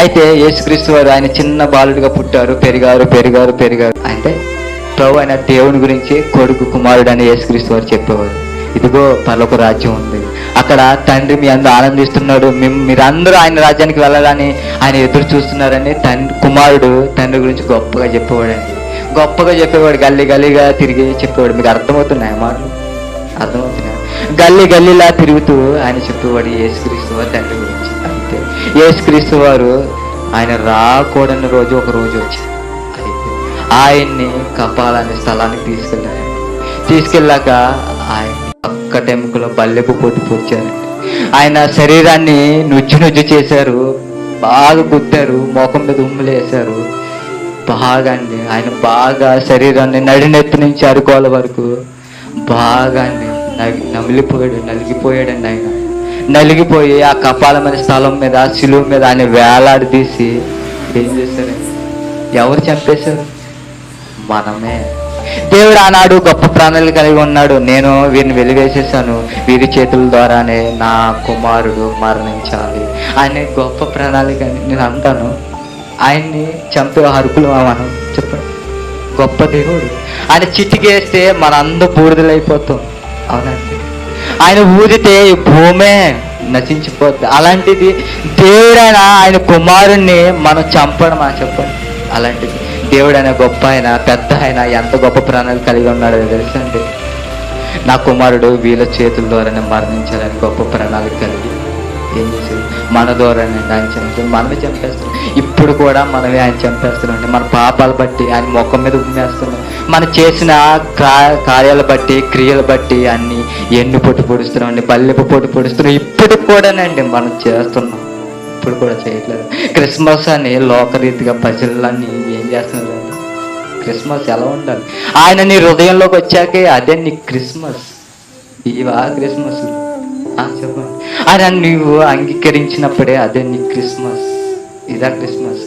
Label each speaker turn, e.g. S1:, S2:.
S1: అయితే యేసుక్రీస్తు వారు ఆయన చిన్న బాలుడిగా పుట్టారు, పెరిగారు పెరిగారు పెరిగారు. అంటే ప్రభు అయిన దేవుని గురించి కొడుకు కుమారుడు అని యేసుక్రీస్తు వారు చెప్పేవారు. ఇదిగో పరలోక రాజ్యం ఉంది, అక్కడ తండ్రి మీ అందరూ ఆనందిస్తున్నాడు, మీరందరూ ఆయన రాజ్యానికి వెళ్ళాలని ఆయన ఎదురు చూస్తున్నారని కుమారుడు తండ్రి గురించి గొప్పగా చెప్పేవాడండి. గొప్పగా చెప్పేవాడు, గల్లీ గల్లీగా తిరిగి చెప్పేవాడు. మీకు అర్థమవుతున్నాయి మాటలు? అర్థమవుతున్నాయి. గల్లీ గల్లీలా తిరుగుతూ ఆయన చెప్పేవాడు యేసుక్రీస్తు వారు తండ్రి గురించి. అయితే యేసుక్రీస్తు వారు ఆయన రాకూడని రోజు ఒక రోజు వచ్చి ఆయన్ని కపాల అనే స్థలానికి తీసుకెళ్ళాక ఆయన పక్క టెంకులో బల్లెపు పొట్టు పొడిచారు. ఆయన శరీరాన్ని నుజ్జు చేశారు, బాగా గుద్దారు, మోకం మీద ఉమ్ములు వేశారు బాగా అండి. ఆయన బాగా శరీరాన్ని నడినెత్తి నుంచి అరుకోల వరకు బాగా నలిగిపోయాడండి. ఆయన నలిగిపోయి ఆ కపాలమైన స్థలం మీద, శిలువ మీద ఆయన వేలాడదీసి ఏం చేశారండి? ఎవరు చంపేశారు? మనమే. దేవుడు ఆనాడు గొప్ప ప్రాణాలు కలిగి ఉన్నాడు. నేను వీరిని వెలివేసేసాను, వీరి చేతుల ద్వారానే నా కుమారుడు మరణించాలి అనే గొప్ప ప్రణాళిక నేను అంటాను. ఆయన్ని చంపే హరుకులు మనం చెప్పండి. గొప్ప దేవుడు. ఆయన చిటికేస్తే మనందరూ బూడిదలైపోతాం. అవునండి. ఆయన ఊదితే భూమే నశించిపోద్ది. అలాంటిది దేవుడైనా ఆయన కుమారుణ్ణి మనం చంపడం చెప్పండి. అలాంటిది దేవుడు అనే గొప్ప ఆయన, పెద్ద ఆయన ఎంత గొప్ప ప్రాణాలు కలిగి ఉన్నాడో తెలుసండి. నా కుమారుడు వీళ్ళ చేతుల ద్వారానే మరణించాలని గొప్ప ప్రణాళిక కలిగి ఏం చేశారు? మన ద్వారానే ఆయన చంపి మనమే చంపేస్తున్నాం. ఇప్పుడు కూడా మనమే ఆయన చంపేస్తున్నాం. మన పాపాలు బట్టి ఆయన ముఖం మీద ఉమ్మేస్తున్నాం. మనం చేసిన కార్యాలు బట్టి, క్రియలు బట్టి అన్ని ఎన్ను పొట్టు పొడుస్తున్నాం అండి, బల్లెపు పొట్టు పొడుస్తున్నాం. ఇప్పుడు కూడానండి మనం చేస్తున్నాం, ఇప్పుడు కూడా చేయట్లేదు. క్రిస్మస్ అని లోకరీతిగా ప్రజలన్నీ ఏం చేస్తున్నారు? క్రిస్మస్ ఎలా ఉండాలి? ఆయన నీ హృదయంలోకి వచ్చాకే అదే నీ క్రిస్మస్. ఇవా క్రిస్మస్? చెప్పండి. ఆయన నీవు అంగీకరించినప్పుడే అదే నీ క్రిస్మస్. ఇదా క్రిస్మస్?